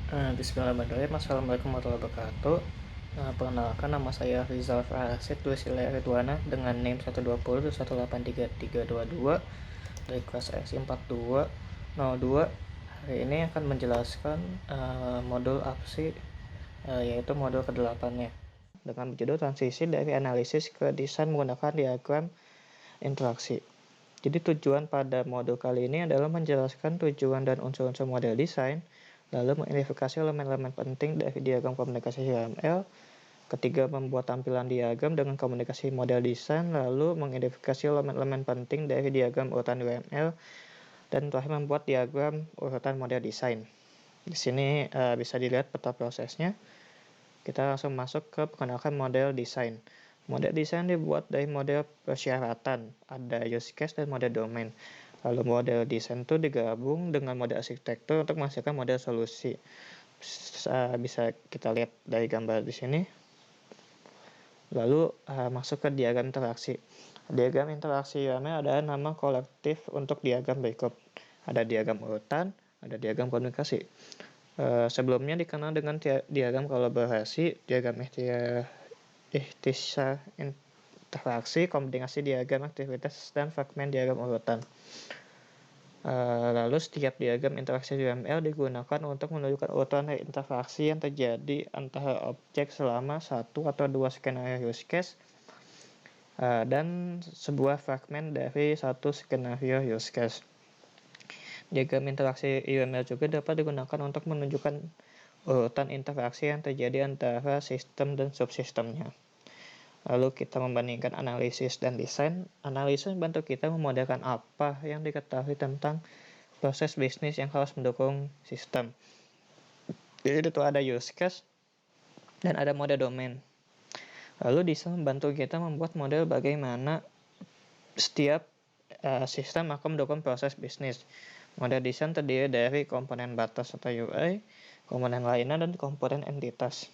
Bismillahirrahmanirrahim. Assalamualaikum warahmatullahi wabarakatuh. Perkenalkan, nama saya Rizal Farasid Dwisila Ridwana dengan NIM 120.183.322 dari kelas SI 4202. Hari ini akan menjelaskan modul APSI, yaitu modul ke-8-nya, dengan berjudul transisi dari analisis ke desain menggunakan diagram interaksi. Jadi tujuan pada modul kali ini adalah menjelaskan tujuan dan unsur-unsur model desain, lalu mengidentifikasi elemen-elemen penting dari diagram komunikasi HTML, ketiga membuat tampilan diagram dengan komunikasi model desain, lalu mengidentifikasi elemen-elemen penting dari diagram urutan UML, dan terakhir membuat diagram urutan model desain. Di sini bisa dilihat peta prosesnya. Kita langsung masuk ke perkenalkan model desain. Model desain dibuat dari model persyaratan, ada use case dan model domain. Lalu model desain itu digabung dengan model arsitektur untuk menghasilkan model solusi. Bisa kita lihat dari gambar di sini. Lalu masuk ke diagram interaksi. Diagram interaksi ini ada nama kolektif untuk diagram berikut. Ada diagram urutan, ada diagram komunikasi. Sebelumnya dikenal dengan diagram kolaborasi, diagram ikhtisar interaksi, kombinasi diagram aktivitas, dan fragmen diagram urutan. Lalu setiap diagram interaksi UML digunakan untuk menunjukkan urutan interaksi yang terjadi antara objek selama satu atau dua skenario use case dan sebuah fragmen dari satu skenario use case. Diagram interaksi UML juga dapat digunakan untuk menunjukkan urutan interaksi yang terjadi antara sistem dan subsistemnya. Lalu kita membandingkan analisis dan desain. Analisis membantu kita memodelkan apa yang diketahui tentang proses bisnis yang harus mendukung sistem. Jadi itu ada use case dan ada model domain. Lalu desain membantu kita membuat model bagaimana setiap sistem akan mendukung proses bisnis. Model desain terdiri dari komponen batas atau UI, komponen layanan, dan komponen entitas.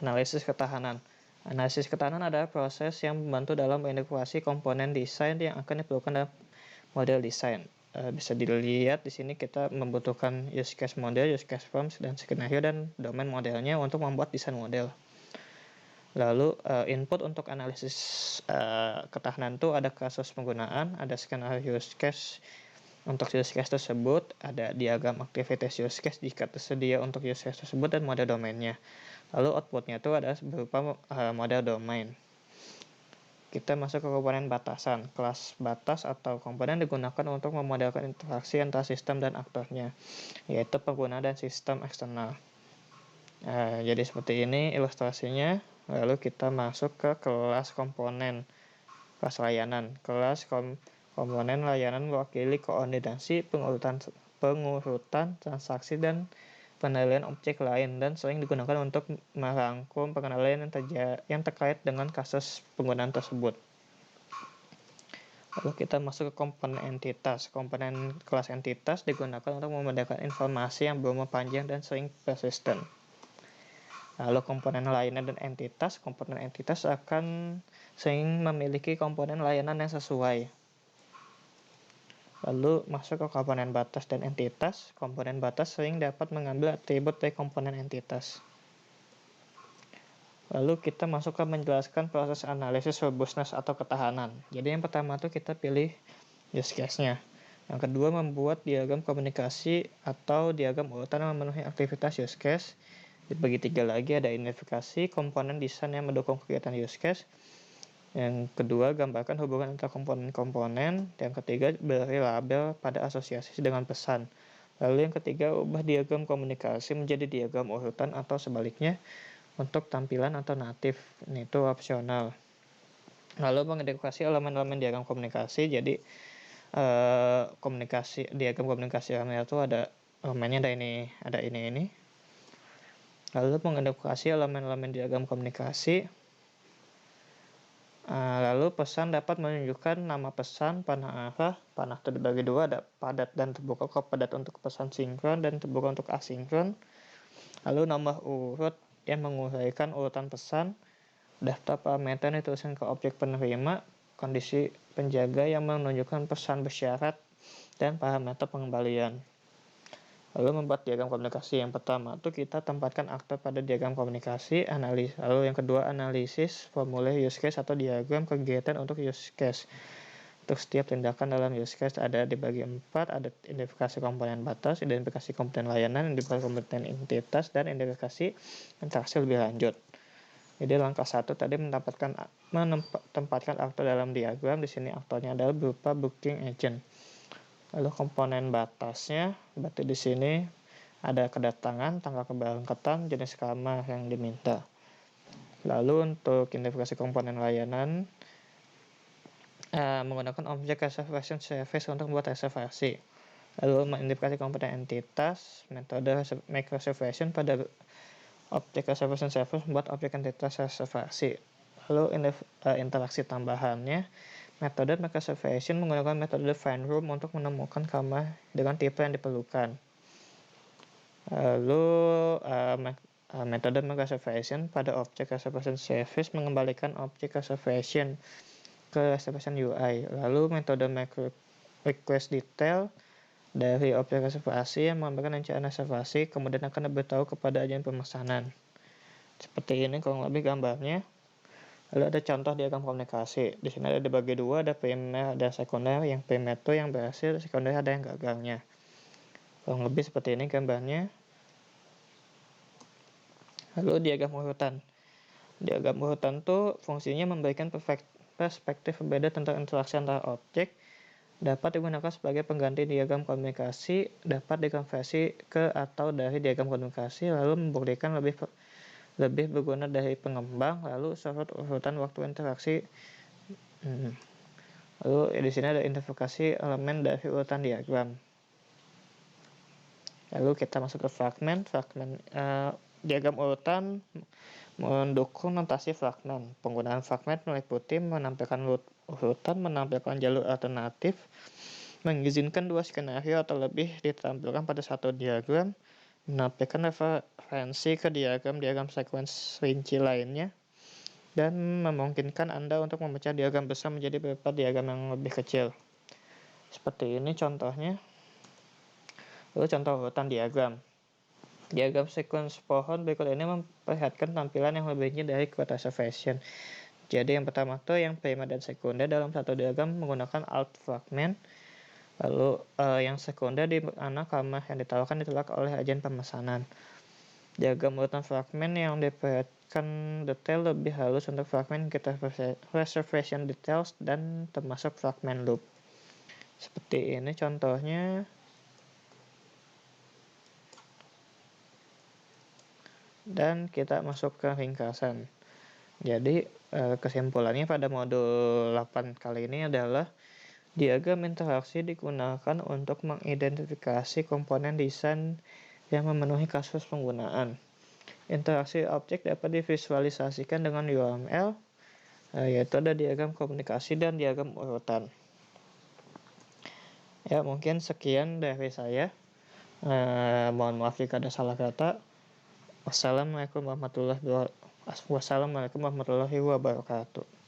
Analisis ketahanan. Analisis ketahanan adalah proses yang membantu dalam mengintegrasi komponen desain yang akan diperlukan dalam model desain. Bisa dilihat di sini kita membutuhkan use case model, use case forms, dan skenario dan domain modelnya untuk membuat desain model. Lalu input untuk analisis ketahanan itu ada kasus penggunaan, ada skenario use case untuk use case tersebut, ada diagram aktivitas use case jika tersedia untuk use case tersebut, dan model domainnya. Lalu outputnya itu adalah berupa model domain. Kita masuk ke komponen batasan. Kelas batas atau komponen digunakan untuk memodelkan interaksi antara sistem dan aktornya, yaitu pengguna dan sistem eksternal. Jadi seperti ini ilustrasinya. Lalu kita masuk ke kelas komponen. Kelas layanan. Kelas komponen layanan mewakili koordinasi pengurutan transaksi dan penilaian objek lain, dan sering digunakan untuk merangkum pengenalan yang terkait dengan kasus penggunaan tersebut. Lalu kita masuk ke komponen entitas. Komponen kelas entitas digunakan untuk membedakan informasi yang berumur panjang dan sering persisten. Lalu komponen layanan dan entitas. Komponen entitas akan sering memiliki komponen layanan yang sesuai. Lalu masuk ke komponen batas dan entitas. Komponen batas sering dapat mengambil atribut dari komponen entitas. Lalu kita masuk ke menjelaskan proses analisis robustness atau ketahanan. Jadi yang pertama tuh kita pilih use case-nya. Yang kedua membuat diagram komunikasi atau diagram urutan yang memenuhi aktivitas use case. Dibagi tiga lagi, ada identifikasi komponen desain yang mendukung kegiatan use case. Yang kedua, gambarkan hubungan antara komponen-komponen. Yang ketiga, beri label pada asosiasi dengan pesan. Lalu yang ketiga, ubah diagram komunikasi menjadi diagram urutan atau sebaliknya untuk tampilan alternatif. Ini itu opsional. Lalu mengidentifikasi elemen-elemen diagram komunikasi. Jadi diagram komunikasi itu ada elemennya, ada ini. Lalu mengidentifikasi elemen-elemen diagram komunikasi. Lalu pesan dapat menunjukkan nama pesan, panah arah. Panah terbagi dua, ada padat dan terbuka. Padat untuk pesan sinkron dan terbuka untuk asinkron. Lalu nomor urut yang menguraikan urutan pesan. Daftar parameter yang dituliskan ke objek penerima. Kondisi penjaga yang menunjukkan pesan bersyarat dan parameter pengembalian. Lalu membuat diagram komunikasi. Yang pertama tuh kita tempatkan aktor pada diagram komunikasi, lalu yang kedua analisis formulir use case atau diagram kegiatan untuk use case. Untuk setiap tindakan dalam use case ada dibagi 4, ada identifikasi komponen batas, identifikasi komponen layanan, identifikasi komponen entitas, dan identifikasi interaksi lebih lanjut. Jadi langkah 1 tadi menempatkan aktor dalam diagram. Di sini aktornya adalah berupa booking agent. Lalu komponen batasnya, berarti di sini ada kedatangan, tanggal keberangkatan, jenis kamar yang diminta. Lalu untuk identifikasi komponen layanan, menggunakan objek reservation service untuk membuat reservasi. Lalu mengidentifikasi komponen entitas, metode make reservation pada objek reservation service membuat objek entitas reservasi. Lalu interaksi tambahannya, metode make reservation menggunakan metode find room untuk menemukan kamar dengan tipe yang diperlukan. Lalu metode make reservation pada objek reservation service mengembalikan objek reservation ke reservation UI. Lalu metode make request detail dari objek reservasi yang mengembalikan rincian reservasi, kemudian akan diberitahu kepada agen pemesanan. Seperti ini kurang lebih gambarnya. Lalu ada contoh diagram komunikasi. Di sini ada dibagi dua, ada primer, ada sekunder. Yang primer itu yang berhasil, sekunder ada yang gagalnya. Kurang lebih seperti ini gambarnya. Lalu diagram urutan. Diagram urutan itu fungsinya memberikan perspektif berbeda tentang interaksi antara objek, dapat digunakan sebagai pengganti diagram komunikasi, dapat dikonversi ke atau dari diagram komunikasi, lalu membuktikan lebih berguna dari pengembang, lalu sorot urutan waktu interaksi. Lalu di sini ada identifikasi elemen dari urutan diagram. Lalu kita masuk ke fragmen. Diagram urutan mendukung notasi fragmen. Penggunaan fragmen meliputi menampilkan urutan, menampilkan jalur alternatif, mengizinkan 2 skenario atau lebih ditampilkan pada satu diagram, menampilkan referensi ke diagram sequence rinci lainnya, dan memungkinkan Anda untuk memecah diagram besar menjadi beberapa diagram yang lebih kecil. Seperti ini contohnya. Lalu contoh urutan diagram. Diagram sequence pohon berikut ini memperlihatkan tampilan yang lebih rinci dari quote reservation. Jadi yang pertama tuh yang primer dan sekunder dalam satu diagram menggunakan alt fragment. Lalu yang sekunder di mana kamar yang ditawarkan ditolak oleh agen pemesanan. Diagram urutan fragmen yang diperlihatkan detail lebih halus untuk fragmen kita reservation details dan termasuk fragmen loop. Seperti ini contohnya. Dan kita masuk ke ringkasan. Jadi kesimpulannya pada modul 8 kali ini adalah diagram interaksi digunakan untuk mengidentifikasi komponen desain yang memenuhi kasus penggunaan. Interaksi objek dapat divisualisasikan dengan UML, yaitu ada diagram komunikasi dan diagram urutan. Ya, mungkin sekian dari saya. Mohon maaf jika ada salah kata. Wassalamualaikum warahmatullahi wabarakatuh.